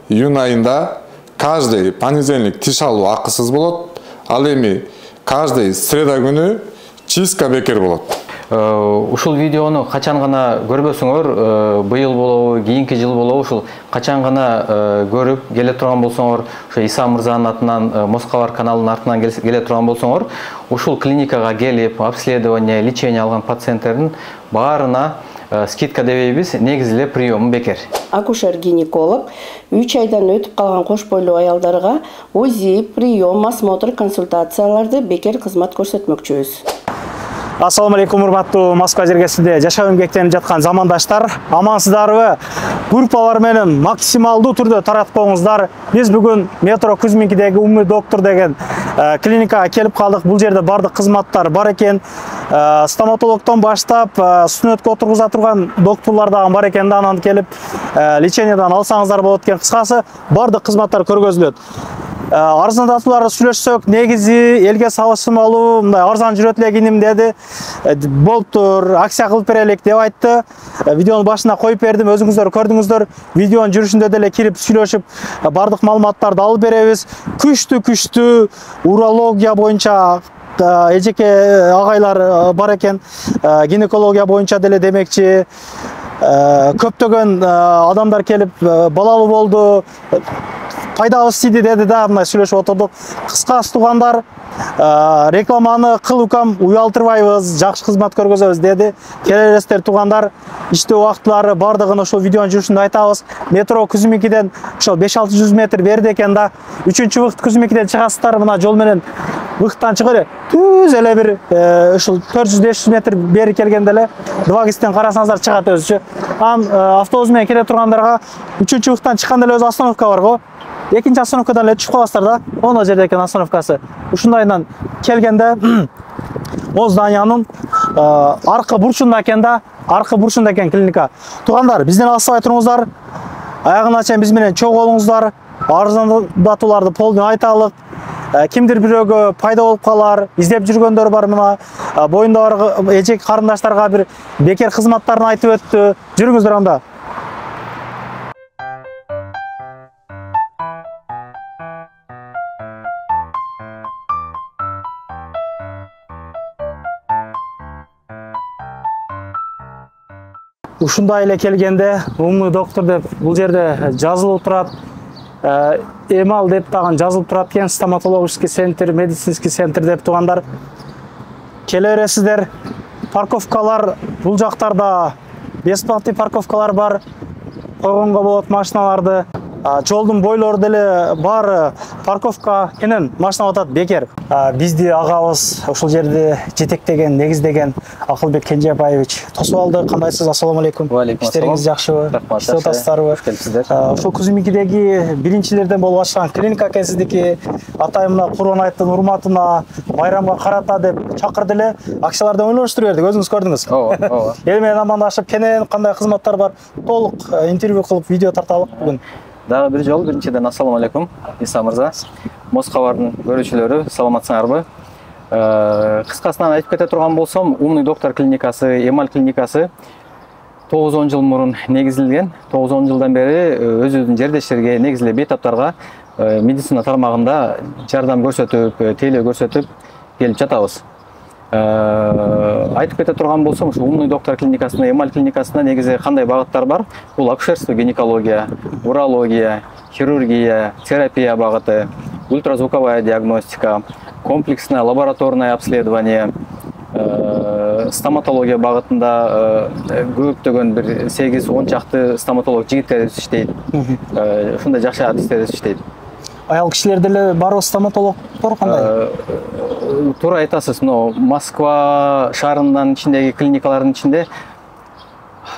июнь айында каждый понедельник тиш алуу акысыз болот. Ал эми каждый среда күнү чистка бекер болот. Ушул видеону качан гана көрбөсүңөр, быйыл болобу, кийинки жыл болобу, ушул качан гана көрүп келе турган болсоңор, ошо Иса мырзанын атынан, Москвар каналынын артынан келе турган болсоңор, ушул клиникага келип, обследование, лечение алган пациенттердин баарына скидка дебейбиз, негизи эле приему бекер. Акушер-гинеколог 3 айдан өтүп калган кош бойлуу аялдарга УЗИ, прием, осмотр, консультацияларды бекер кызмат көрсөтмөкчүбүз. Ассаламу алейкум, урматтуу Москва жергесинде жашоо эмгектенип жаткан замандаштар. Амансыздарбы? Группалар менен максималдуу түрдө тараткоңуздар. Биз бүгүн метро Кузьминкидеги Умный доктор деген клиникага келип калдык. Бул жерде бардык кызматтар бар экен. Стоматологдон баштап сүнөткө отургуза турган докторлор дагы бар экен да, анан келип лечениеден алсаңыздар болот экен. Кыскасы бардык кызматтар көргөзүлөт. Арзандатууларды сүйлөшсөк, негизи элге салышмалуу, мындай арзан жүрөт элегиним деди. Болуптур, акция кылып берелик деп айтты. Видеонун башына коюп бердим, өзүңүздөр көрдүңүздөр. Видеонун жүрүшүндө деле кирип сүйлөшүп, бардык маалыматтарды алып беребиз. Күчтүү урология боюнча эжеке агайлар бар экен, гинекология боюнча деле демекчи. Көптөгөн адамдар келип балалуу болду, пайдабыз тийди деди да, мындай сүйлөшүп отурдук. Кыскасы туугандар, рекламаны кылукам уялтырбайбыз, жакшы кызмат көргөзөбүз деди. Келерсиздер туугандар, иштөө убактылары бардыгын ошол видеонун жүрүшүндө айтабыз. Метро Кузьминкиден ошол 5-600 метр берди экен да. 3-выкт Кузьминкиден чыгасыздар, мына жол менен выктан чыгып эле түз эле бир ушул 400-500 метр бери келгенде эле 2 кистен карасаңыздар чыгат өзүчө. Автобус менен келе тургандарга 3-выктан чыкканда эле өз остановка бар го. Экинчи остановкадан эле түшүп каласыздар да. Оно жерде экен остановкасы. Ушундайдан келгенде ол зданиянын аркы бурчунда экен да, аркы бурчунда экен клиника. Туугандар, бизден алыспай туруңуздар. Аягына чейин биз менен чогуу болуңуздар. Арзандатууларды полдун айталык. Кимдир бирөөгө пайда болуп калар, издеп жүргөндөр бар, мына боюнда бар эжек карындаштарга бир бекер кызматтарын айтып өттү. Жүрүңүздөр анда. Ушундай эле келгенде Умный доктор деп бул жерде жазылып турат. Эмал деп тагын жазылып турат экен, стоматологический центр, медицинский центр деп туугандар. Келе бересиздер. Парковкалар бул жактарда бесплатный парковкалар бар. Койгонго болот машиналарды. Жолдун бойлору деле бар парковка менен машина атат бекер. Бизди агабыз ушул жерде жетектеген, негиздеген Акылбек Кенжебаевич тосуп алды. Кандайсыз? Ассаламу алейкум. Иштериңиз жакшыбы? Иштеп атасыздарбы? Ушул Кузьминкидеги биринчилерден болуп ачкан клиника экен сиздики. Атайымына Курбан айттын урматына байрамга карата деп чакырды эле. Акчаларды ойлоштуруп бердик, өзүңүз көрдүңүз. Ооба. Эл менен амандашып, кенен кандай кызматтар бар, толук интервью кылып видео тарталык бүгүн. Дагы бир жолу биринчиден ассаламу алейкум, Иса мырза. Москвардын көрүүчүлөрү, саламатсыңарбы? Кыскасынан айтып кете турган болсом, Умный доктор клиникасы, Эмаль клиникасы 9-10 жыл мурун негизилген. 9-10 жылдан бери өзүбүздүн жердештерге, негизиле бейтаптарга медицина тармагында жардам көрсөтүп, тейлөө көрсөтүп келип жатабыз. Айтып кете турган болсом, ушу Умный доктор клиникасына, Эмаль клиникасына негизи кандай багыттар бар? Бул акушерство, гинекология, урология, хирургия, терапия багыты, ультразвуковая диагностика, комплексное лабораторное обследование, стоматология багытында көптөгөн бир 8-10 чакты стоматолог жигиттерибиз иштейт. Ушундай жакшы адистерибиз иштейт. Аял кишилерде эле барбы стоматологдор кандай? Туура айтасыз, но Москва шаарынын ичиндеги клиникалардын ичинде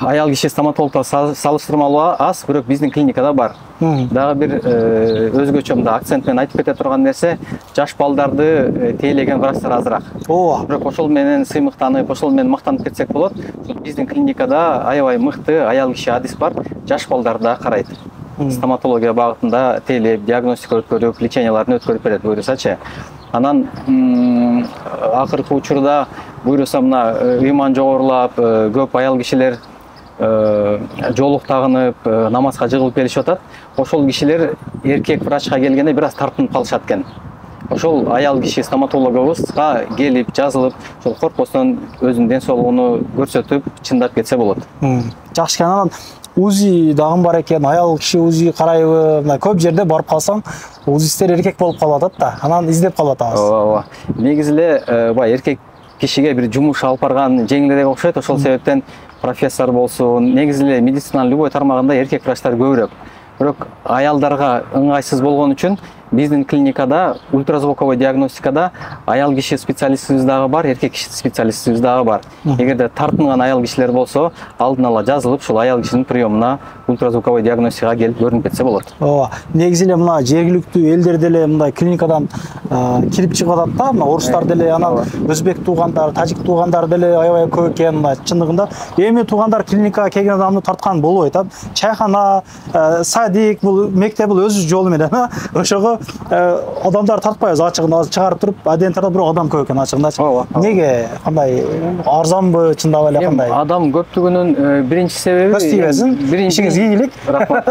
аял киши стоматологдор салыштырмалуу аз, бирок биздин клиникада бар. Дагы бир өзгөчө мында акцент менен айтып кете турган нерсе, жаш балдарды тейлеген врачтар азыраак. Ооба. Бирок ошол менен сыймыктанып, ошол менен мактанып кетсек болот. Биздин клиникада аябай мыкты аял киши адис бар, жаш балдарды да карайт. Стоматология багытында тейлеп, диагностика өткөрүп, леченияларын өткөрүп берет буюрсачы. Анан акыркы учурда буюрса мына ыйман жогорулап, көп аял кишилер жолук тагынып, намазга жыгылып келишип атат. Ошол кишилер эркек врачка келгенде бир аз тартынып калышат экен. Ошол аял киши стоматологубузга келип, жазылып, ошол коркпостон өзүнүн ден соолугуну көрсөтүп, чындап кетсе болот. Жакшы экен. Анан УЗИ дагы бар экен. Аял киши УЗИ карайбы? Мына көп жерде барып калсаң, УЗИстер эркек болуп калып атат да. Анан издеп калып атабыз. Ооба. Негизи эле бай эркек кишиге бир жумуш алып барган жеңилирээк окшойт. Ошол себептен профессор болсун, негизи эле медицинанын любой тармагында эркек врачтар көбүрөөк. Бирок аялдарга ыңгайсыз болгон үчүн биздин клиникада ультразвуковой диагностикада аял киши специалистибиз дагы бар, эркек киши специалистибиз дагы бар. Эгерде тартынган аял кишилер болсо, алдын ала жазылып, ушул аял кишинин приемуна ультразвуковой диагностикага келип көрүнүп кетсе болот. Ооба. Негизи эле мына жергиликтүү элдер деле мындай клиникадан кирип чыгып атат да, мына орустар деле, анан өзбек туугандар, тажик туугандар деле аябай көп экен. Мына чындыгында эми туугандар клиникага келген адамды тарткан болбойт. Чайхана, садик, бул мектеп бул өз жолу менен ошого адамдар тартпайбыз, ачыгын чыгарып туруп, аден тартып, бирок адам көп экен ачыгындачы. Неге? Кандай арзанбы, чындап эле кандай? Адам көптүгүнүн биринчи себеби ишиңиз ийгилик. Рахмат.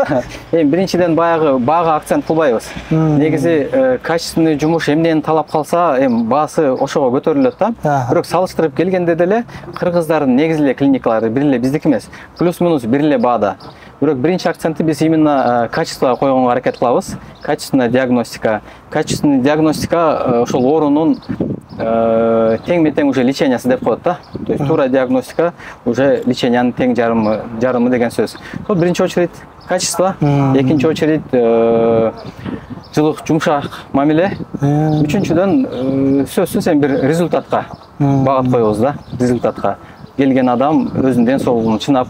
Биринчиден баага акцент кылбайбыз. Негизи качественный жумуш эмнени талап калса, баасы ошого көтөрүлөт да. Бирок салыштырып келгенде деле кыргыздардын негизи эле клиникалары бир эле биздики эмес. Плюс-минус бир эле баада. Бирок биринчи акцентти биз именно качествого койгонго аракет кылабыз. Качественная диагностика. Качественный диагностика ошол оорунун тең-метең уже лечениясы деп коет да. То есть тура диагностика уже лечениянын тең жарымы деген сөз. Бул биринчи очередь качество, экинчи очередь жылык, жумшак мамиле. Үчүнчүдөн сөзсүз бир результатка багат коебуз да, результатка. Келген адам өзүнүн ден соолугун чынап,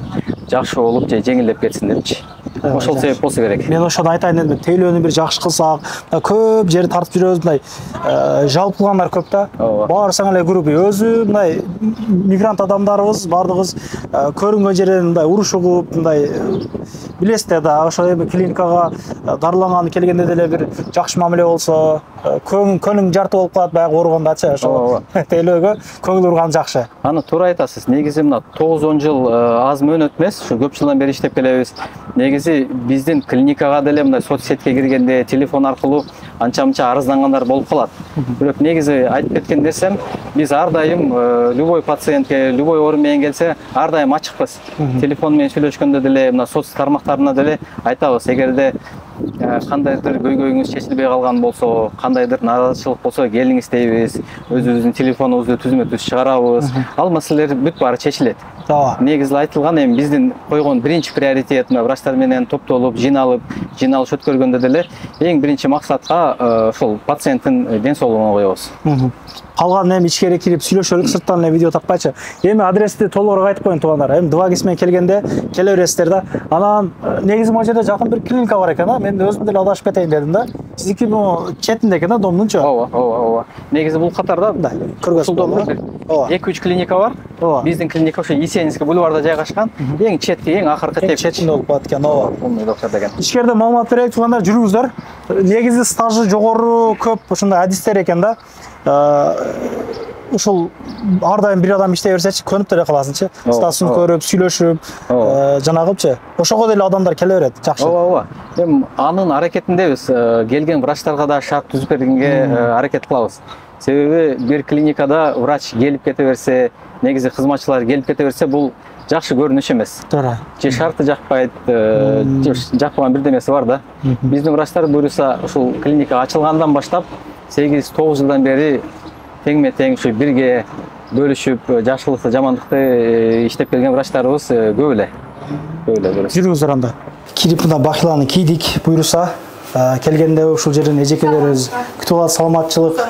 жакшы болуп же жеңилдеп кетсин депчи. Ошол себеп болсо керек. Мен ошону айтайын дедим. Тейлөөнү бир жакшы кылсак, көп жерди тартып жүрөбүз, мындай жалпылгандар көп да. Барсаң эле группа өзү мындай мигрант адамдарыбыз, бардыгыбыз көрүнгөн жерден мындай урушуп, мындай билесиз да, ошо эми клиникага дарыланган келгенде деле бир жакшы мамиле болсо, көңүң жарты болуп калат баягы ооругандачы. Ошо тейлөөгө көңүл бурган жакшы. Аны туура айтасыз. Негизи мына 9-10 жыл аз мөөнөт эмес, ушу көп жылдан бери иштеп келебиз. Негизи биздин клиникага деле мындай соцсетке киргенде телефон аркылуу анча-мынча арыздангандар болуп калат. Бирок негизи айтып кеткен нерсем, биз ар дайым любой пациентке, любой оору менен келсе, ар дайым ачыкпыз. Телефон менен сүйлөшкөндө деле, мына соц тармактарына деле айтабыз. Эгерде кандайдыр көйгөйүңүз чечилбей калган болсо, кандайдыр наразычылык болсо, келиңиз дейбиз. Өзүбүздүн телефонубузду түзмө-түз чыгарабыз. Ал маселелер бүт баары чечилет. Негизи айтылган эми биздин койгон биринчи приоритет врачтар менен топтолуп, жыйналыш өткөргөндө деле эң биринчи максатка ошол пациенттин ден соолугуна коебуз. Калган эми ичкери кирип сүйлөшөлүк, сырттан эле видео такпайчы. Эми адрести толугураак айтып коеюн туугандар. Эми 2 киши менен келгенде келе бересиздер да. Анан негизи могу жерде жакын бир клиника бар экен да. Мен өзүм деле адашып кетейин дедим да. Сиздики бул четинде экен да, домдунчу. Ооба. Негизи бул катарда көргөзүлдө 2-3 клиника бар. Биздин клиника ошо Есенинский бульварда жайгашкан. Эң четки, эң акыркы теп четинде болуп калат экен. Ооба. Умный доктор деген. Ичкерде маалымат берейик туугандар, жүрүңүздөр. Негизи стажы жогору көп ушундай адистер экен да. Ушул ар дайым бир адам иштей берсечи, көнүп деле каласыңчы. Стасын көрүп, сүйлөшүп, жанагычы. Ошого деле адамдар келе берет, жакшы. Ооба. Эми анын аракетиндебиз. Келген врачтарга да шарт түзүп бергенге аракет кылабыз. Себеби бир клиникада врач келип кете берсе, негизи кызматчылар келип кете берсе, бул жакшы көрүнүш эмес. Туура. Же шарты жакпайт, же жакпаган бирдемеси бар да. Биздин врачтар буюрса, ушул клиника ачылгандан баштап 8-9 жылдан бери тең-метең ушу бирге бөлүшүп, жакшылыкты, жамандыкты иштеп келген врачтарыбыз көп эле. Жүрүңүздөр анда. Кирип мына бахиланы кийдик, буюрса келгенде ушул жерден эжекелерибиз күтүп алат, саламатчылык.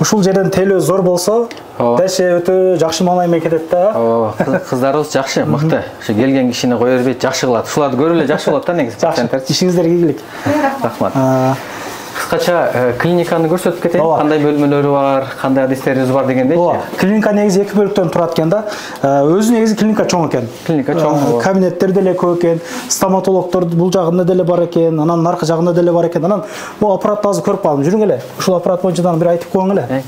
Ушул жерден тейлөө зор болсо, деше өтө жакшы маанаймен кетет да. Ооба. Кыздарыбыз жакшы, мыкты. Ушу келген кишини кое бербейт, жакшы кылат. Ушуларды көрүп эле жакшы болот да негизи. Ишиңиздер ийгилик. Рахмат. Кыскача клиниканы көрсөтүп кетейин. Кандай бөлмөлөрү бар, кандай адистерибиз бар дегендейчи. Клиника негизи 2 бөлүктөн турат экен да. Өзү негизи клиника чоң экен. Клиника чоң. Кабинеттер деле көп экен. Стоматологдор бул жагында деле бар экен, анан наркы жагында деле бар экен. Анан бул аппаратты азыр көрүп калдым. Жүрүң эле. Ушул аппарат боюнча дагы бир айтып коюң эле.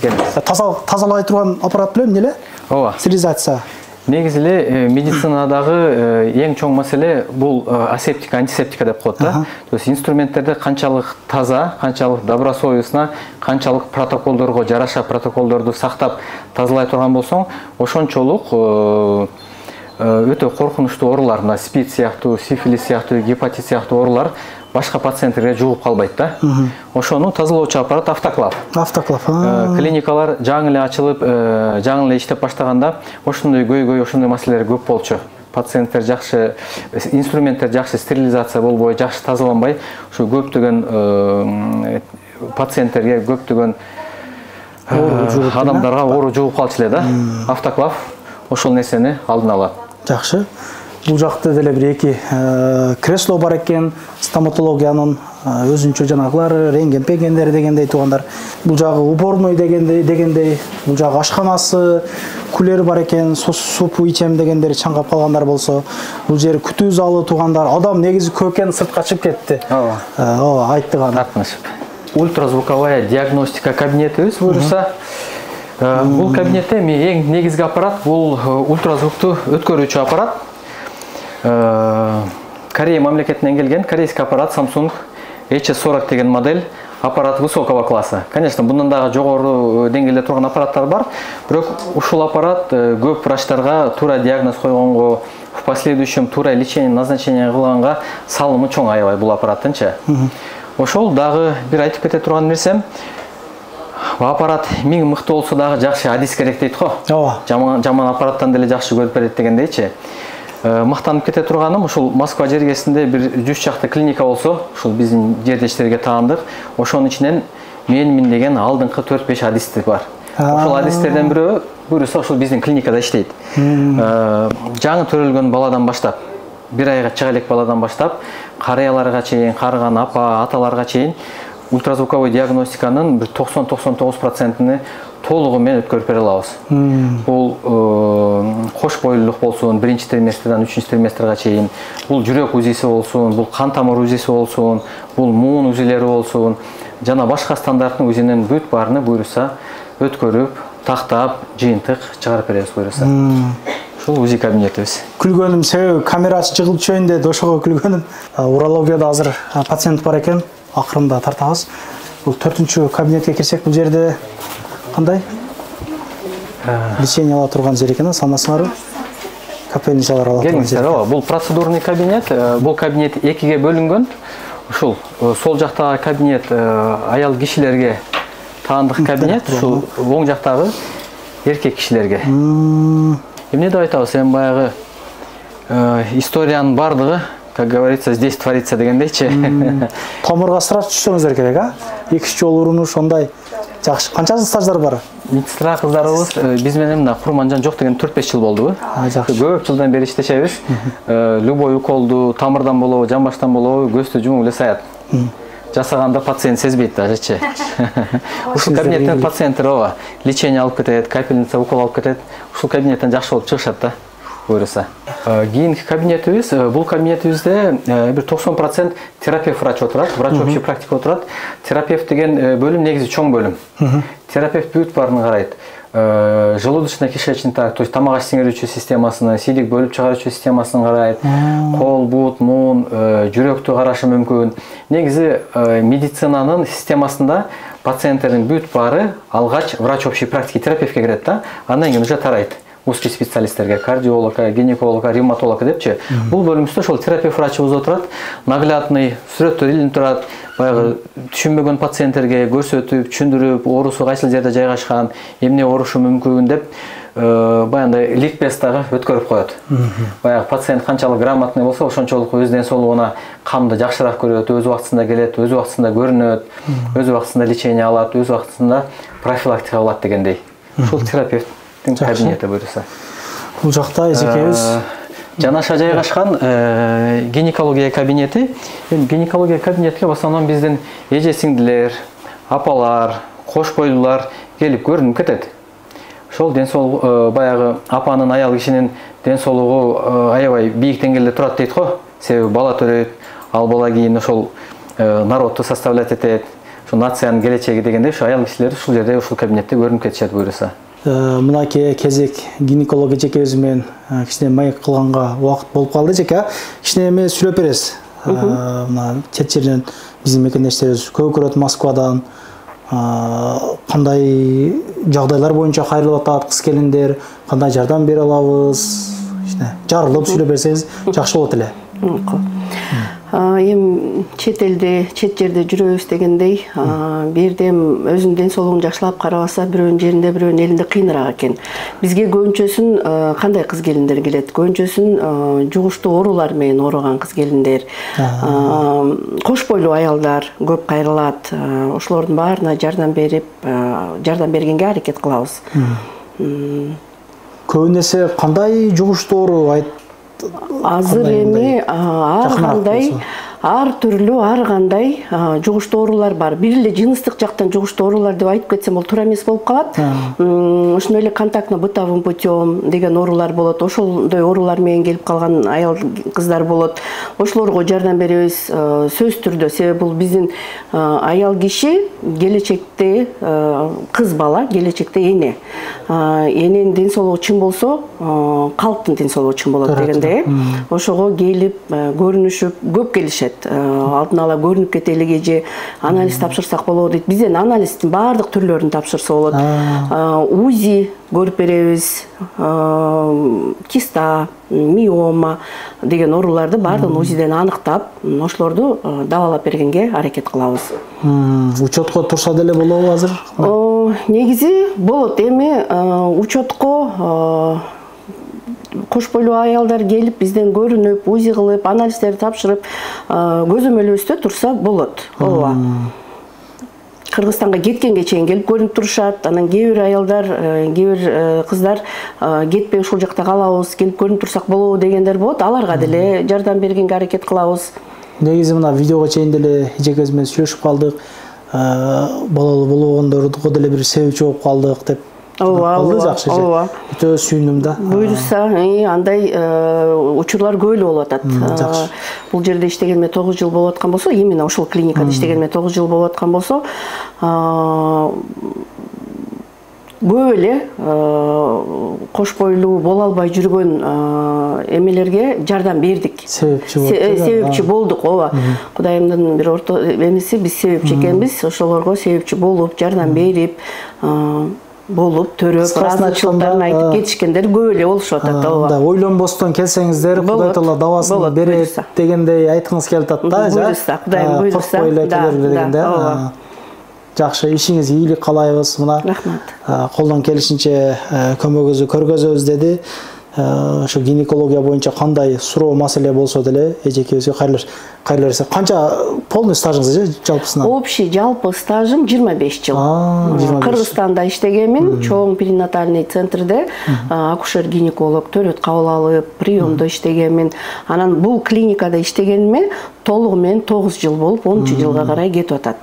Тазалай турган аппарат белем эле? Ооба. Стерилизация. Негизи эле медицинадагы эң чоң маселе бул асептика, антисептика деп коет да. То есть инструменттерди канчалык таза, канчалык добросовестно, канчалык протоколдорго жараша протоколдорду сактап тазалай турган болсоң, ошончолук өтө коркунучтуу оорулар, мына спид сыяктуу, сифилис сыяктуу, гепатит сыяктуу оорулар башка пациенттерге жугуп калбайт да. Ошону тазалоочу аппарат автоклав. Автоклав. Клиникалар жаңы эле ачылып, жаңы эле иштеп баштаганда ошондой көйгөй, ошондой маселелер көп болчу. Пациенттер жакшы, инструменттер жакшы стерилизация болбой, жакшы тазаланбай, ушу көптөгөн пациенттерге, көптөгөн адамдарга оору жугуп калчу эле да. Автоклав ошол нерсени алдын алат. Жакшы. Бул жакта деле бир эки кресло бар экен, стоматологиянын өзүнчө жанагылары, рентген-пегендери дегендей туугандар. Бул жагы уборной дегендей, бул жагы ашканасы, кулер бар экен, супу ичем дегендер чаңгап калгандар болсо, бул жер күтүү залы туугандар. Адам негизи көп экен, сыртка чыгып кетти. Ооба, айттыган. Тартынышып. Ультразвуковая диагностика кабинетибиз буюрса, бул кабинетте эң негизги аппарат бул ультразвукту өткөрүүчү аппарат. Корея мамлекетинен келген корейский аппарат Samsung HS40 деген модель, аппарат высокого класса. Конечно, bundan дагы жогору деңгээлде турган аппараттар бар, бирок ушул аппарат көп врачтарга туура диагноз койгонго, в последующем туура лечение назначение кылганга салымы чоң аябай бул аппараттынчы. Ошол дагы бир айтып кете турган нерсем, аппарат миң мыкты болсо дагы жакшы адис керек дейт го. Жаман аппараттан деле жакшы көрүп берет дегендейчи. Мактанып кете турганым, ушул Москва жергесинде бир 100 чакты клиника болсо, ушул биздин жердештерге таандык, ошонун ичинен менмин деген алдыңкы 4-5 адисти бар. Ошол адистерден бирөө буюрса ушул биздин клиникада иштейт. Жаңы төрөлгөн баладан баштап, 1 айга чыга элек баладан баштап, карыяларга чейин, карыган апа, аталарга чейин ультразвуковой диагностиканын бир 90-99%-ны толугу менен өткөрүп бере алабыз. Бул кош бойлуулук болсун, 1-чи триместрден 3-чү триместрге чейин, бул жүрөк узиси болсун, бул кан тамыр узиси болсун, бул муун узилери болсун, жана башка стандарттын узинин бүт баарыны буюрса өткөрүп, тактап, жыйынтык чыгарып беребиз буюрса. Ушул узи кабинетибиз. Күлгөнүм себеби камерасы жыгылып чөйүн деди, ошого күлгөнүм. Урологияда азыр пациент бар экен, акырында тартабыз. Бул 4-чү кабинетке кирсек, бул жерде кандай? Лечение ала турган жер экен, санасыңарбы? Капельницалар ала турган жер. Бул процедурный кабинет. Бул кабинет 2ге бөлүнгөн. Ушул сол жактагы кабинет аял кишилерге таандык кабинет, ушул оң жактагы эркек кишилерге. Эмне деп айтабыз, эми баягы историянын бардыгы, как говорится, здесь творится дегендейчи. Томурга страж түшсөңүздөр керек, а? 2 жолу урунуш ондай жакшы. Канча стаждар бар? Медсестра кыздарыбыз биз менен мына Курманжан жок деген 4-5 жыл болдубу. Көп жылдан бери иштешебиз. Любой уколду тамырдан болобу, жамбаштан болобу, көздү жумуп эле саят. Жасаганда пациент сезбейт дажычы. Ушул кабинеттен пациенттер ооба лечение алып кетет, капельница укол алып кетет. Ушул кабинеттен жакшы болуп чыгышат да. Буюрса. Кийинки кабинетибиз, бул кабинетибизде бир 90% терапевт врач отурат, врач общий практика отурат. Терапевт деген бөлүм негизи чоң бөлүм. Терапевт бүт баарын карайт. Желудочно-кишечный тракт, то есть тамак аш сиңирүүчү системасыны, сийдик бөлүп чыгаруучу системасын карайт. Кол, бут, муун, жүрөктү карашы мүмкүн. Негизи медицинанын системасында пациенттердин бүт баары алгач врач общий практика терапевтке кирет да, андан кийин уже тарайт. Узкий специалисттерге, кардиолога, гинеколога, ревматолога депчи. Бул бөлүмүздө ошол терапевт врачыбыз отурат, наглядный сүрөттөр илинип турат, баягы түшүнбөгөн пациенттерге көрсөтүп, түшүндүрүп, оорусу кайсыл жерде жайгашкан, эмне оорушу мүмкүн деп баягындай ликбез дагы өткөрүп коет. Баягы пациент канчалык грамотный болсо, ошончолук өз ден соолугуна камды жакшыраак көрөт, өз убактысында келет, өз убактысында көрүнөт, өз убактысында лечение алат, өз убактысында профилактика алат дегендей. Ушул терапевт кабинети буюрса. Бул жакта эжекебиз жанаша жайгашкан гинекология кабинети. Эми гинекология кабинетке в основном биздин эже сиңдилер, апалар, кош бойлуулар келип көрүнүп кетет. Ошол ден соолук баягы апанын, аял кишинин ден соолугу аябай бийик деңгээлде турат дейт го. Себеби бала төрөйт, ал бала кийин ошол народду составлять этет. Ошо нациянын келечеги дегенде ошо аял кишилер ушул жерде ушул кабинетте көрүнүп кетишет буюрса. мына кезек гинеколог эжекебиз менен кичине маек кылганга убакыт болуп калды эжеке. Кичине эме сүйлөп бересиз. Мына чет жерден биздин мекендештерибиз көп көрөт Москвадан. Кандай жагдайлар боюнча кайрылып атат кыз келиндер, кандай жардам бере алабыз? Жарылып сүйлөп берсеңиз жакшы болот эле. Эми чет жерде жүрөбүз дегендей, бирдем өзүнүн ден соолугун жакшылап карабаса, бирөөнүн жеринде, бирөөнүн элинде кыйыныраак экен. Бизге көбүнчөсүн кандай кыз келиндер келет? Көбүнчөсүн жугуштуу оорулар менен ооруган кыз келиндер, кош бойлуу аялдар көп кайрылат. Ошолордун баарына жардам бергенге аракет кылабыз. Көбүн эсе кандай жугуштуу оору азыр эми ар түрлүү ар кандай жугуштуу оорулар бар. Бир эле жыныстык жактан жугуштуу оорулар деп айтып кетсем бул туура эмес болуп калат. Ошондой эле контактно-бытовым путем деген оорулар болот. Ошондой оорулар менен келип калган аял кыздар болот. Ошолорго жардам беребиз сөзсүз түрдө. Себеби бул биздин аял киши келечекте кыз бала, келечекте эне. Эненин ден соолугу чың болсо, калктын ден соолугу чың болот дегенде. Ошого келип көрүнүшүп көп келишет. Алдын ала көрүнүп кетелиги же анализ тапшырсак болобу дейт. Бизден анализдин баардык түрлөрүн тапшырса болот. УЗИ көрүп беребиз, киста, миома деген ооруларды баардыгын УЗИден аныктап, ошолорду дабалап бергенге аракет кылабыз. Учетко турса деле болобу азыр? Негизи болот. Эми учетко кош бойлуу аялдар келип бизден көрүнүп, УЗИ кылып, анализдерди тапшырып, көзөмөлүбүздө турса болот. Ооба. Кыргызстанга кеткенге чейин келип көрүнүп турушат. Анан кээ бир аялдар, кээ бир кыздар кетпей ушул жакта калабыз, келип көрүнүп турсак болобу дегендер болот. Аларга деле жардам бергенге аракет кылабыз. Негизи мына видеого чейин деле эжекебиз менен сүйлөшүп калдык. Балалуу болгондорго деле бир себепчи болуп калдык деп. Ооба, жакшы. Ооба. Өтө сүйүндүм да. Буйруса, андай учурлар көп эле болуп атат. Бул жерде иштегениме 9 жыл болуп аткан болсо, именно ошол клиникада иштегениме 9 жыл болуп аткан болсо, көп эле кош бойлуу боло албай жүргөн эмелерге жардам бердик. Себепчи болдук, ооба. Кудайымдын бир орто эмеси, биз себепчи экенбиз. Ошолорго себепчи болуп, жардам берип, болуп, төрөп, ыраазычылыктарын айтып кетишкендер көп эле болушуп атат. Ооба. Ойлонбостон келсеңиздер, Кудай Таала дабасын берет дегендей айткыңыз келип атат да. Буйруса, Кудайым буйруса. Коркпой дегенде. Жакшы, ишиңиз ийгилик каалайбыз. Мына колдон келишинче көмөгүңүздү көргөзөбүз деди. Ошо гинекология боюнча кандай суроо маселе болсо деле эжекебизге кайрылып берсе. Канча полный стажыңыз жалпысынан? Общий жалпы стажым 25 жыл. Кыргызстанда иштегенмин, чоң перинатальный центрде акушер-гинеколог, төрөт кабыл алып, приемдо иштегенмин. Анан бул клиникада иштегениме толугу менен 9 жыл болуп, 10 жылга карай кетип атат.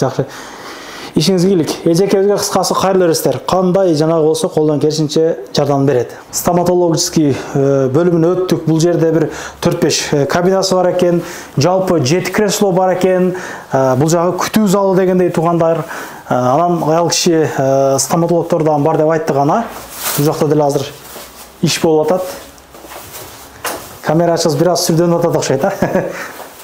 Жакшы. Ишиңиз ийгилик. Эжекебизге кыскасы кайрылып бересиздер. Кандай жанагы болсо колдон келишинче жардам берет. Стоматологический бөлүмүнө өттүк. Бул жерде бир 4-5 кабинасы бар экен. Жалпы 7 кресло бар экен. Бул жагы күтүү залы дегендей туугандар. Анан аял киши стоматологтордон бар деп айтты гана. Бул жакта деле азыр иш болуп атат. Камера ачыңыз бир аз сүрдөнүп атат окшойт,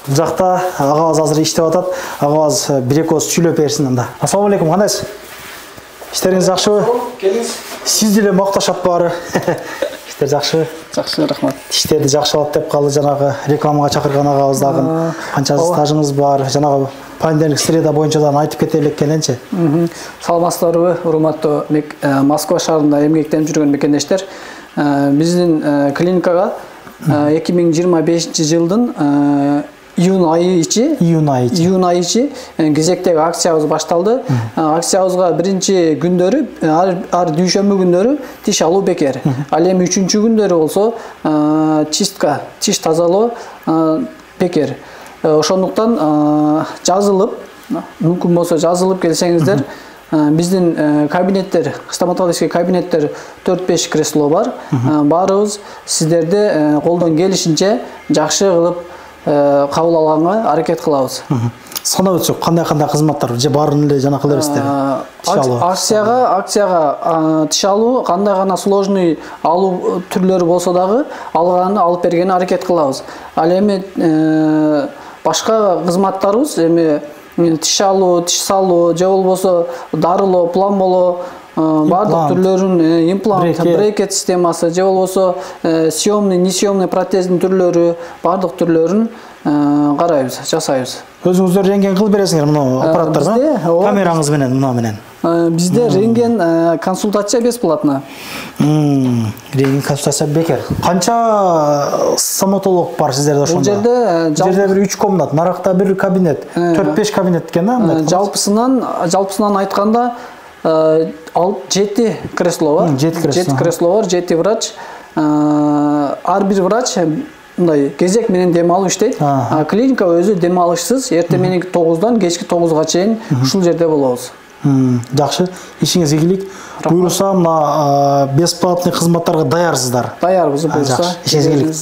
Бул жакта агабыз азыр иштеп атат. Агабыз бир-эки ооз сүйлөп берсин анда. Ассалам алейкум, кандайсыз? Иштериңиз жакшыбы? Келиңиз. Сиз деле макташат баары. Иштер жакшыбы? Жакшы, рахмат. Иштерди жакшылап деп калды жанагы рекламага чакырган агабыз дагы. Канча стажыңыз бар? Жанагы понедельник, среда боюнчадан айтып кетелик экененчи. Саламатсыздарбы, урматтуу Москва шаарында эмгектенип жүргөн мекендештер. Биздин клиникага 2025 жылдын июнь айы ичи кезектеги акциябыз башталды. Акциябызга биринчи күндөрү, ар дүйшөмбү күндөрү тиш алуу бекер. Ал эми үчүнчү күндөрү болсо чистка, тиш тазалоо бекер. Ошондуктан жазылып, мүмкүн болсо жазылып келсеңиздер, биздин кабинеттер, стоматологический кабинеттер 4-5 кресло бар. Баарыбыз сиздерди колдон келишинче жакшы кылып кабыл алганга аракет кылабыз. санап өтсөк кандай кызматтар же баарын эле жанакы элебиздер? Акцияга тиш алуу кандай гана сложный алуу түрлөрү болсо дагы алганды алып бергенге аракет кылабыз. Ал эми башка кызматтарыбыз эми тиш алуу, тиш салуу же болбосо дарылоо, пломболоо бардык түрлөрүн, имплант, брекет системасы же болбосо съемный, несъемный протездин түрлөрү бардык түрлөрүн карайбыз, жасайбыз. Өзүңүздөр рентген кылып бересиңер мына аппараттарга? Камераңыз менен, мына менен. Бизде рентген консультация бесплатно. Рентген консультация бекер. Канча стоматолог бар сиздерде ошондо? Бул жерде бир 3 комнат, наракта бир кабинет, 4-5 кабинет экен да? Жалпысынан айтканда 7 кресло бар. 7 кресло бар, 7 врач. Ар бир врач мындай кезек менен дем алып иштейт. Клиника өзү дем алышсыз, эртең менен 9-дан кечки 9-га чейин ушул жерде болобуз. Жакшы, ишиңизге ийгилик. Буюрса, мына бесплатный кызматтарга даярсыздар. Даярбыз, буюрса. Ишиңизге ийгилик.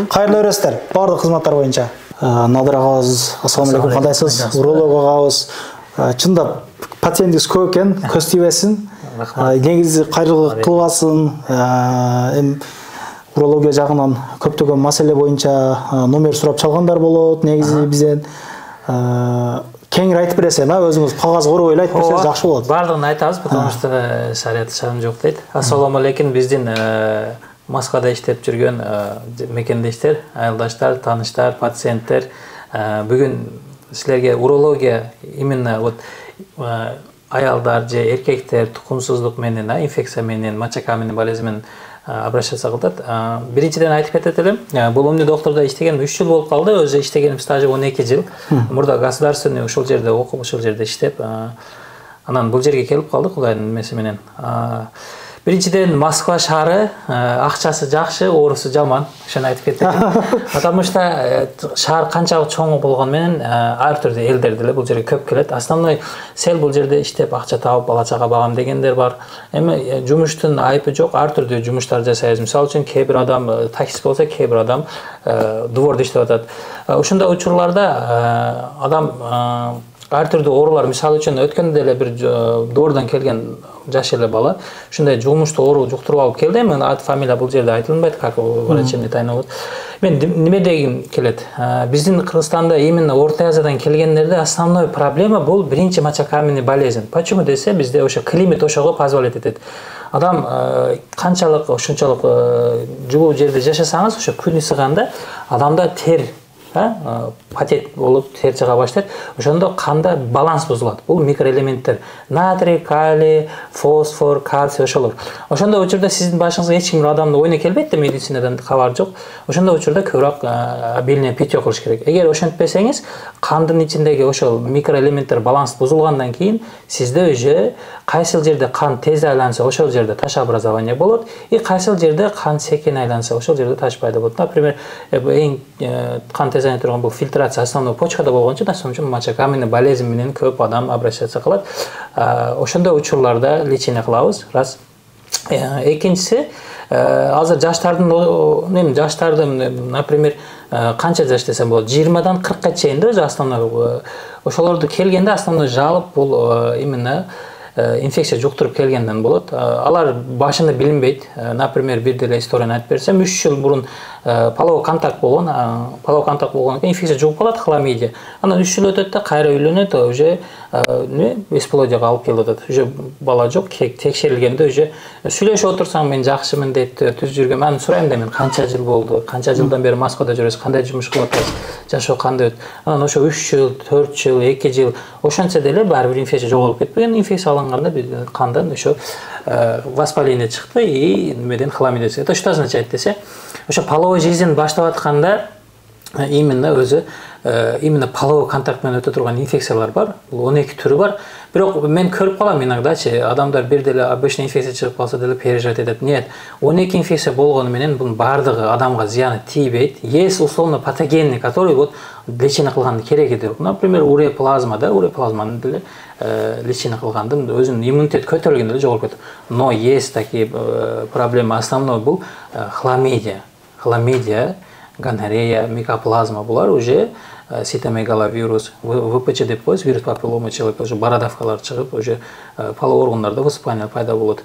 Кайрылуу бересиздер бардык кызматтар боюнча. Надыр агабыз, ассаламу алейкум, кандайсыз? Уролог агабыз. Чындап пациентиңиз көп экен, көз тийбесин. Негизи кайрылуу кылбасын. Урология жагынан көптөгөн маселе боюнча номер сурап чалгандар болот. Негизи бизден кеңири айтып бересиң, өзүңүз кагаз короп эле айтып берсеңиз жакшы болот. Бардыгын айтабыз, потому что шарият шарым жок дейт. Ассаламу алейкум, биздин Москвада иштеп жүргөн мекендештер, айылдаштар, тааныштар, пациенттер, бүгүн силерге урология именно вот аялдар же эркектер тукумсуздук менен, инфекция менен, мочекаменин болезни менен обращаться кылат. Биринчиден айтып кетет элем, бул умный доктурда иштегеним 3 жыл болуп калды, өзү иштегеним стажы 12 жыл. Мурда государственный ушул жерде окуп, ушул жерде иштеп, анан бул жерге келип калдык Кудайдын эмеси менен. Биринчиден Москва шаары акчасы жакшы, оорусу жаман, ошону айтып кеттим. Потому что шаар канчалык чоң болгон менен ар түрдүү элдер деле бул жерге көп келет. Основной сел бул жерде иштеп акча табып бала чага багам дегендер бар. Эми жумуштун айыпы жок, ар түрдүү жумуштар жасайбыз. Мисалы үчүн кээ бир адам таксист болсо, кээ бир адам дворда иштеп атат. Ошондой учурларда адам ар түрдүү оорулар, мисалы үчүн өткөндө деле бир двордан келген жаш эле бала ушундай жумуштуу оору жуктуруп алып келди. Мен ат фамилия бул жерде айтылбайт, как врачи не тайна болот. Мен неме дегим келет? Биздин Кыргызстанда именно Орто Азиядан келгендерде основной проблема бул биринчи мочекаменный болезнь. Почему десе, бизде ошо климат ошого позволить этет. Адам канчалык ошончолук жылуу жерде жашасаңыз, ошо күн ысыганда адамда тер патет болуп тер чыга баштайт. Ошондо канда баланс бузулат. Бул микроэлементтер: натрий, калий, фосфор, кальций ошолор. Ошондо учурда сиздин башыңызга эч ким адамды ойно келбейт да, медицинадан кабар жок. Ошондо учурда көбүрөөк обильное питье кылыш керек. Эгер ошентпесеңиз, кандын ичиндеги ошол микроэлементтер баланс бузулгандан кийин сизде уже кайсыл жерде кан тез айланса, ошол жерде таш образование болот, и кайсыл жерде кан секин айланса, ошол жерде таш пайда болот. Например, эң кан тез айлана турган бул фильтрация основной почкада болгон үчүн, ошон үчүн мочекаменный болезнь менен көп адам обращаться кылат. Ошондой учурларда лечение кылабыз. Раз. Экинчиси, азыр жаштардын, например, канча жаш десем болот, 20-дан 40-ка чейин да, основной ошолорду келгенде основной жалоб бул именно инфекция жуктуруп келгенден болот. Алар башында билинбейт. Например, бир деле историяны айтып берсем, 3 жыл мурун половой контакт болгон инфекция жугуп калат, хламидия. Анан 3 жыл өтөт да, кайра үйлөнөт, уже бесплодияга алып келип атат. Уже бала жок, текшерилгенде уже сүйлөшүп отурсаң, мен жакшымын дейт, түз жүргөм. Мен сурайм да, мен канча жыл болду, канча жылдан бери Москвада жүрөсүз, кандай жумуш кылып атасыз, жашоо кандай өтүп. Анан ошо 3 жыл, 4 жыл, 2 жыл ошончо деле баары бир инфекция жоголуп кетпеген. Инфекция алынганда кандан ошо воспаление чыкты и немеден хламидия. Это что означает десе? Ошо половой жизнь баштап атканда именно өзү именно половой контакт менен өтө турган инфекциялар бар. Бул 12 түрү бар. Бирок мен көрүп калам иногдачы, адамдар бир деле обычный инфекция чыгып калса деле переживать этет. Нет, 12 инфекция болгону менен бунун бардыгы адамга зыяны тийбейт. Есть условно патогенный, который вот лечение кылганды кереги деп. Например, уреплазма, да, уреплазманы деле лечение кылгандын өзүнүн иммунитет көтөрүлгөндө деле жоголуп кетет. Но есть такие проблемы. Основной бул хламидия, гонорея, микоплазма, булар уже ситомегаловирус, ВПЧ деп коебуз, вирус папиллома человека, уже бородавкалар чыгып, уже половой органдарда воспаление пайда болот.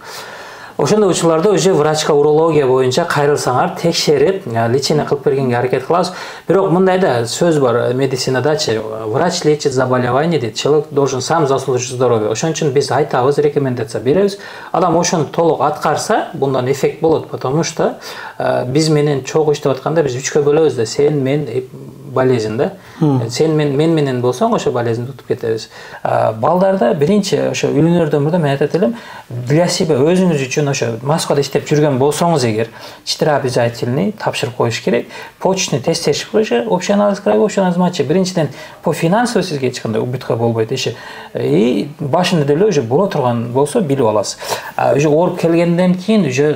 Ошондой учурларда уже врачка урология боюнча кайрылсаңар, текшерип, лечение кылып бергенге аракет кылабыз. Бирок мындайда сөз бар медицинадачы, врач лечит заболевание дейт, человек должен сам заслужить здоровье. Ошон үчүн биз айтабыз, рекомендация беребиз. Адам ошону толук аткарса, bundan эффект болот, потому что биз менен чогуу иштеп атканда биз үчкө бөлөбүз да, сен, мен, болезнь да. Сен мен менен болсоң ошо болезньди утуп кетебиз. Балдарда биринчи ошо үйлөнөрдөн мурда мен айтат элем, для себя өзүңүз үчүн ошо Москвада иштеп жүргөн болсоңуз эгер, 4 обязательный тапшырып коюш керек. Почечный тесттеришип коюш, общий анализ краевой, общий анализ матча. Биринчиден по финансово сизге эч кандай убытка болбойт иши. И башында деле уже боло турган болсо билип аласыз. Уже ооруп келгенден кийин уже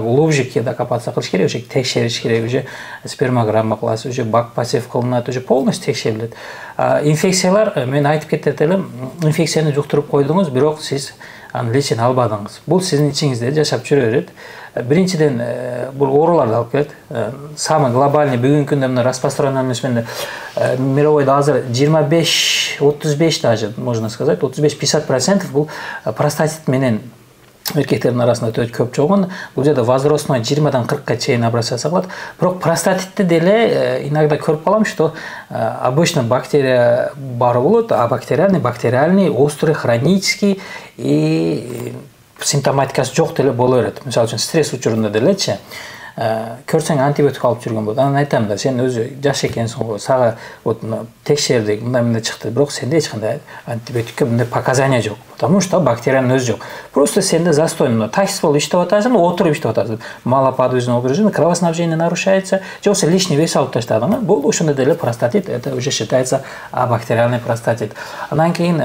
глубже докопаться кылыш керек, уже текшериш керек, уже спермограмма кыласыз, уже бак пассив кылынат, уже полностью текшерилет. Инфекциялар, мен айтып кетет элем, инфекцияны жуктуруп койдуңуз, бирок сиз аны лечение албадыңыз. Бул сиздин ичиңизде жашап жүрө берет. Биринчиден бул ооруларды алып келет. Самый глобальный бүгүнкү күндө мына распространенность менен мировойда азыр 25-35 даже можно сказать, 35-50% бул простатит менен эркектердин арасында өтө көп жогон. Бул жерде возрастной 20-дан 40-ка чейин обращаться кылат. Бирок простатитти деле иногда көрүп калам, что обычно бактерия бар болот, а бактериальный, острый, хронический и симптоматикасы жок деле боло берет. Мисалы үчүн стресс учурунда делечи көрсөң антибиотик алып жүргөн болот. Анан айтам да, сен өзү жаш экенсиң го, сага вот текшердик, мындай чыкты, бирок сенде эч кандай антибиотикке мындай показания жок. Потому что бактериянын өзү жок. Просто сенде застой, таксист болуп иштеп атасың, отуруп иштеп атасың. Малоподвижное образ, кровоснабжение нарушается, же болбосо лишний вес алып таштадың. Бул ошондой деле простатит, это уже считается абактериальный простатит. Анан кийин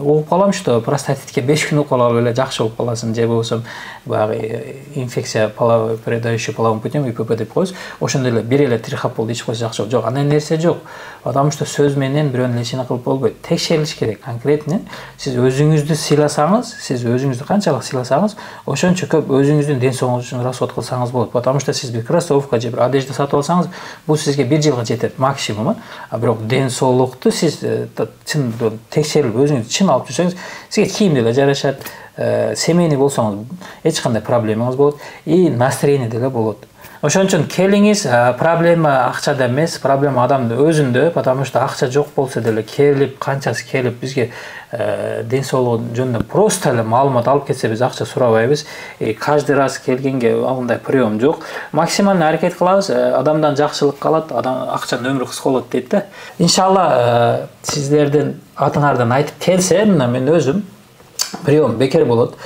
угуп калам, что простатитке 5 күн укол алып эле жакшы болуп каласың, же болбосо баягы инфекция половой передающий половым путем ИПП деп коебуз. Ошондой эле бир эле трихопол ичип койсо жакшы болот. Жок, андай нерсе жок. Потому что сөз менен бирөөнү лечение кылып болбойт. Текшерилиш керек конкретно. Сиз өзүңүздү сыйласаңыз, сиз өзүңүздү канчалык сыйласаңыз, ошончо көп өзүңүздүн ден соолугуңуз үчүн расход кылсаңыз болот. Потому что сиз бир кроссовка же бир одежда сатып алсаңыз, бул сизге 1 жылга жетет максимум. А бирок ден соолукту сиз чын текшерип өзүңүз чын алып жүрсөңүз, сизге кийим деле жарашат. Семейный болсоңуз эч кандай проблемаңыз болот и настроение деле болот. Ошон үчүн келиңиз, проблема акчада эмес, проблема адамдын өзүндө, потому что акча жок болсо деле келип, канчасы келип бизге ден соолугу жөнүндө просто эле маалымат алып кетсе биз акча сурабайбыз. Каждый раз келгенге андай прием жок. Максимально аракет кылабыз, адамдан жакшылык калат, акчанын өмүрү кыска болот дейт да. Иншалла сиздердин атыңардан айтып келсе, мына мен өзүм прием бекер болот.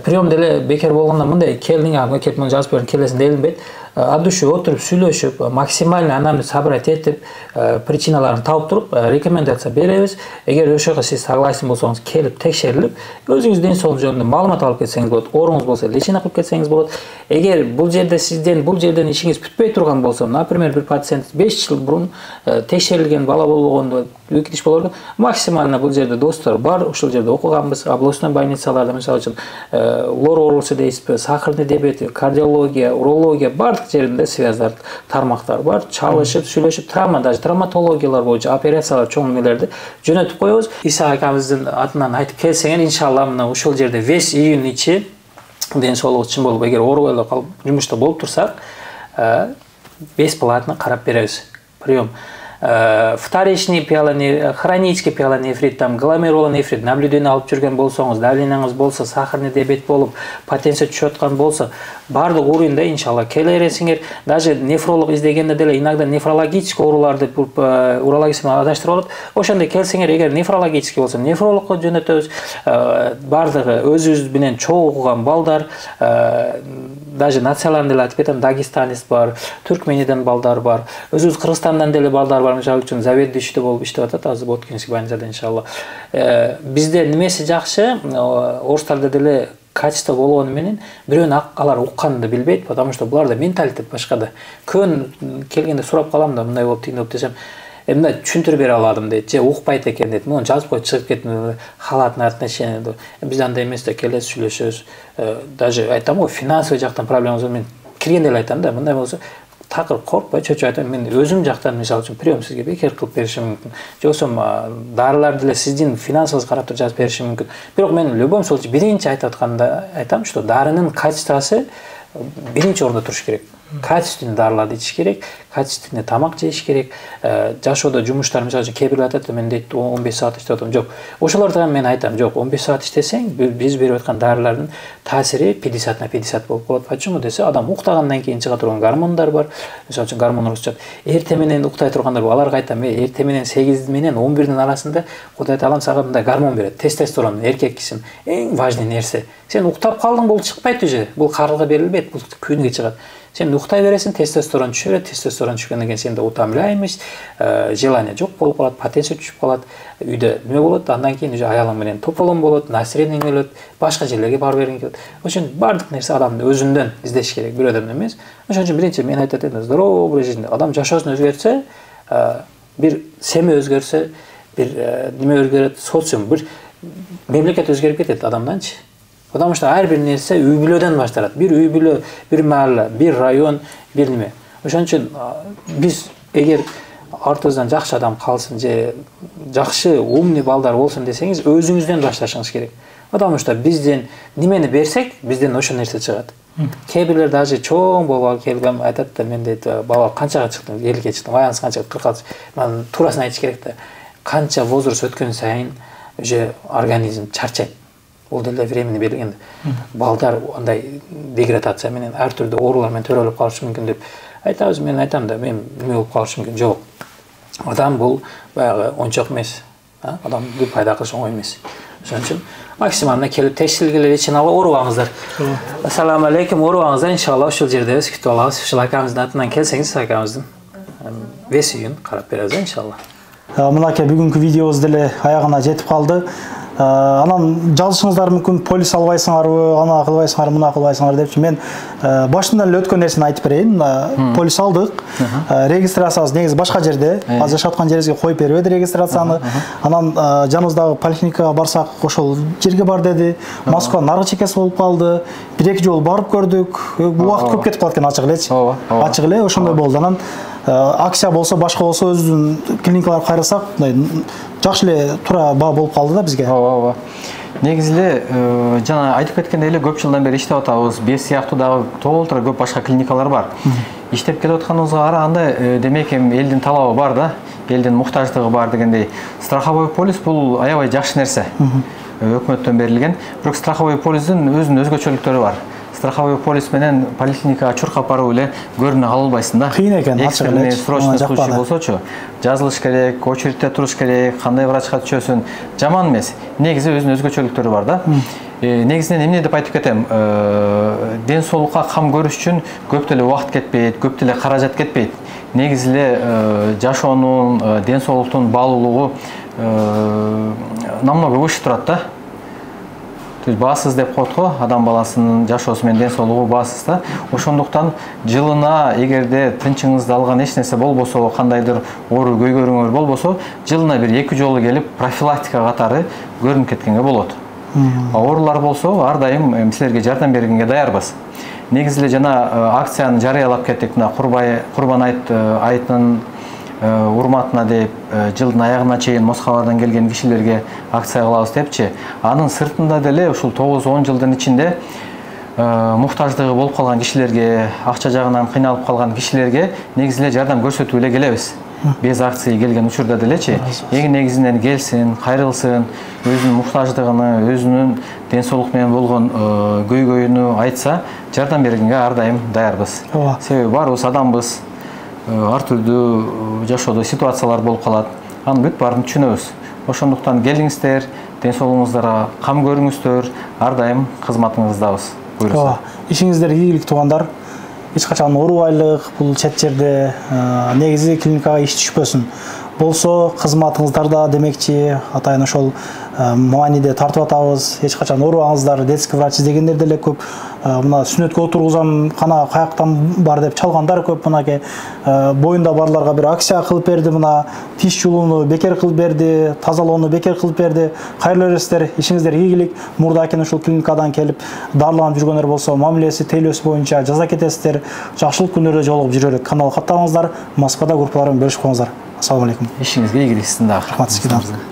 Прием деле бекер болгондо мындай келдиң, келип муну жазып бериң, келесиң делинбейт. От души отуруп, сүйлөшүп, максимально анамды собрать этип, причиналарын тауып туруп, рекомендация беребиз. Эгер ошого сиз согласен болсоңуз, келип текшерилип, өзүңүз ден соолук жөнүндө маалымат алып кетсеңиз болот. Ооруңуз болсо, лечение кылып кетсеңиз болот. Эгер бул жерде сизден бул жерден ишиңиз бүтпөй турган болсо, например, бир пациент 5 жыл мурун текшерилген, бала болгондо, үкүтүш болорду, максимально бул жерде достор бар, ушул жерде окуганбыз, областной больницаларда, мисалы үчүн, лор оорусу дейсизби, сахарный диабет, кардиология, урология, бардык жеринде связдар, тармактар бар, чалышып, сүйлөшүп, даже травматологиялар боюнча операциялар чоң нелерди жөнөтүп коебуз. Иса акабыздын атынан айтып келсеңер, иншалла мына ушул жерде весь июнь ичи ден соолугу чын болуп, эгер оорубай эле калып жумушта болуп турсак, бесплатно карап беребиз. Прием. Вторичный пиелонефрит, хронический пиелонефрит, там гломерулонефрит, наблюдение алып жүрген болсоңуз, давлениеңиз болсо, сахарный диабет болуп, потенция түшүп аткан болсо, бардык уровеньде иншалла келе бересиңер. Даже нефролог издегенде деле иногда нефрологический ооруларды урологический адаштырып алат. Ошондой келсеңер, эгер нефрологический болсо, нефрологко жөнөтөбүз. Бардыгы өзүбүз менен чогуу окуган балдар, даже националдан деле айтып кетем, дагестанец бар, түркмениден балдар бар, өзүбүз Кыргызстандан деле балдар бар. Мисалы үчүн заведующий болуп иштеп атат азыр Боткинский больницада иншалла. Бизде немеси жакшы, орустарда деле качество болгону менен бирөөнү алар укканды билбейт, потому что буларда менталитет башкада. Көн келгенде сурап калам да, мындай болуп, тигиндей болуп десем, мындай түшүндүрүп бере аладым дейт, же укпайт экен дейт. Муну жазып коюп чыгып кеттим, халатный отношение. Биз андай эмес да, келебиз, сүйлөшөбүз. Даже айтам го, финансовый жактан проблемабыз бар. Мен киргенде эле айтам да, мындай болсо такыр коркпой чөчүп айтам, мен өзүм жактан мисалы үчүн прием сизге бекер кылып беришим мүмкүн. Же болбосо дарыларды деле сиздин финансыңыз карап туруп жазып беришим мүмкүн. Бирок мен в любом случае биринчи айтып атканда айтам, что дарынын качествосы биринчи орунда туруш керек. Качественный дарыларды ичиш керек, качественный тамак жейиш керек. Жашоодо жумуштар мисалы үчүн кээ бирлер айтат, мен дейт 15 саат иштеп атам. Жок. Ошолордо мен айтам, жок, 15 саат иштесең, биз берип аткан дарылардын таасири 50/50 болуп калат. Почему десе, адам уктагандан кийин чыга турган гормондар бар. Мисалы үчүн гормон урушат. Эрте менен уктай тургандар бар. Аларга айтам, эрте менен 8 менен 11дин арасында Кудай Таалам сага мындай гормон берет. Тестостерон, эркек кишин эң важный нерсе. Сен уктап калдың, бул чыкпайт уже. Бул карылга берилбейт, бул күнгө чыгат. Сен уктай бересиң, тестостерон түшөрөт, тестостерон түшкөндөн кийин сенде утомляемость, желание жок болуп калат, потенция түшүп калат, үйдө неме болот, андан кийин уже аялың менен тополом болот, настроение келет, башка жерлерге барып бергиң келет. Ошон бардык нерсе адамды өзүндөн издеш керек, бирөөдөн эмес. Ошон үчүн биринчи мен айтат элем, здоровый жизнь. Адам жашоосун өзгөртсө, бир семья өзгөрсө, бир неме өзгөрөт, социум, бир мемлекет өзгөрүп кетет адамданчы. Потому что ар бир нерсе үй бүлөдөн башталат. Бир үй бүлө, бир маалла, бир район, бир неме. Ошон үчүн биз эгер артыбыздан жакшы адам калсын же жакшы умный балдар болсун десеңиз, өзүңүздөн башташыңыз керек. Потому что бизден немени берсек, бизден ошол нерсе чыгат. Кээ бирлер даже чоң болуп келгем айтат да, мен дейт, бала канчага чыктың, 50ге чыктым, аяныз канча 46. Мен туурасын айтыш керек да. Канча возраст өткөн сайын уже организм чарчайт. Ол деле времени берилген. Балдар андай деградация менен ар түрдүү оорулар менен төрөлүп калышы мүмкүн деп айтабыз. Мен айтам да, мен неме болуп калышы мүмкүн. Жок. Адам бул баягы ончок эмес. Адамды пайда кылыш оңой эмес. Ошон үчүн максималына келип текшерилгиле, лечениялы оорубаңыздар. Ассаламу алейкум, оорубаңыздар. Иншалла ушул жердебиз, күтүп алабыз. Ушул акамыздын атынан келсеңиз, акамыздын вес үйүн карап беребиз иншалла. Мынакей бүгүнкү видеобуз деле аягына жетип калды. Анан жазышыңыздар мүмкүн, полис албайсыңарбы, ана кылбайсыңар, мына кылбайсыңар депчи. Мен башынан эле өткөн нерсени айтып берейин. Полис алдык. Регистрациябыз негизи башка жерде. Азыр жашап аткан жерибизге коюп бербеди регистрацияны. Анан жаныбыздагы поликлиникага барсак, ошол жерге бар деди. Москва наркы чекеси болуп калды. 1-2 жолу барып көрдүк. Бул убакыт көп кетип калат экен, ачык элечи. Ачык эле ошондой болду. Анан акция болсо, башка болсо өзүбүздүн клиникаларга кайрылсак, жакшы эле туура баа болуп калды да бизге. Ооба. Негизи эле жана айтып кеткендей эле көп жылдан бери иштеп атабыз. Биз сыяктуу дагы толтура көп башка клиникалар бар. Иштеп келип атканыбызга караганда, демек элдин талабы бар да, элдин муктаждыгы бар дегендей. Страховой полис бул аябай жакшы нерсе. Өкмөттөн берилген. Бирок страховой полистин өзүнүн өзгөчөлүктөрү бар. Страховой полис менен поликлиникага чуркап барып эле көрүнө ала албайсың да. Кыйын экен, ачык эле. Срочный случай болсочу, жазылыш керек, очередте туруш керек, кандай врачка түшөсүн, жаман эмес. Негизи өзүнүн өзгөчөлүктөрү бар да. Негизинен эмне деп айтып кетем, ден соолукка кам көрүш үчүн көп деле убакыт кетпейт, көп деле каражат кетпейт. Негизи эле жашоонун, ден соолуктун баалуулугу намного выше турат да. Баасыз деп коет го, адам баласынын жашоосу менен ден соолугу баасыз да. Ошондуктан жылына эгерде тынчыңызды алган эч нерсе болбосо, кандайдыр оору көйгөрүңөр болбосо, жылына бир 2 жолу келип профилактика катары көрүнүп кеткенге болот. Оорулар болсо, ар дайым силерге жардам бергенге даярбыз. Негизи эле жана акцияны жарыялап кеттик. Мына Курбан айтынын урматына деп жылдын аягына чейин Москвадан келген кишилерге акция кылабыз депчи. Анын сыртында деле ушул 9-10 жылдын ичинде муктаждыгы болуп калган кишилерге, акча жагынан кыйналып калган кишилерге негизи эле жардам көрсөтүп эле келебиз. Без акция келген учурда делечи, эң негизинен келсин, кайрылсын, өзүнүн муктаждыгын, өзүнүн ден соолук менен болгон көйгөйүнү айтса, жардам бергенге ар дайым даярбыз. Себеби баарыбыз адамбыз. Ар түрдүү жашоодо ситуациялар болуп калат. Анын бүт баарын түшүнөбүз. Ошондуктан келиңиздер, ден соолугуңуздарга кам көрүңүздөр, ар дайым кызматыңыздабыз. Буйрса. Ишиңиздер ийгилик туугандар. Эч качан оорубайлык бул чет жерде негизи клиникага иш түшпөсүн. болсо кызматыңыздарда демекчи атайын ошол мааниде тартып атабыз. Эч качан оорубаңыздар, детский врач издегендер деле көп. Мына сүнөткө отургузам, кана каяктан бар деп чалгандар көп. Мынаке боюнда барларга бир акция кылып берди, мына тиш жулууну бекер кылып берди, тазалоону бекер кылып берди. Кайрылуу бересиздер, ишиңиздер ийгилик. Мурда экен ушул клиникадан келип дарыланып жүргөндөр болсо, мамилеси, тейлөөсү боюнча жаза кетесиздер. Жакшылык күндөрдө жолугуп жүрөлүк. Канал каттагыңыздар, Москвада группалар менен бөлүшүп коюңуздар. Ассаламу алейкум. Ишиңизге ийгилик сиздин дагы. Рахмат сизге.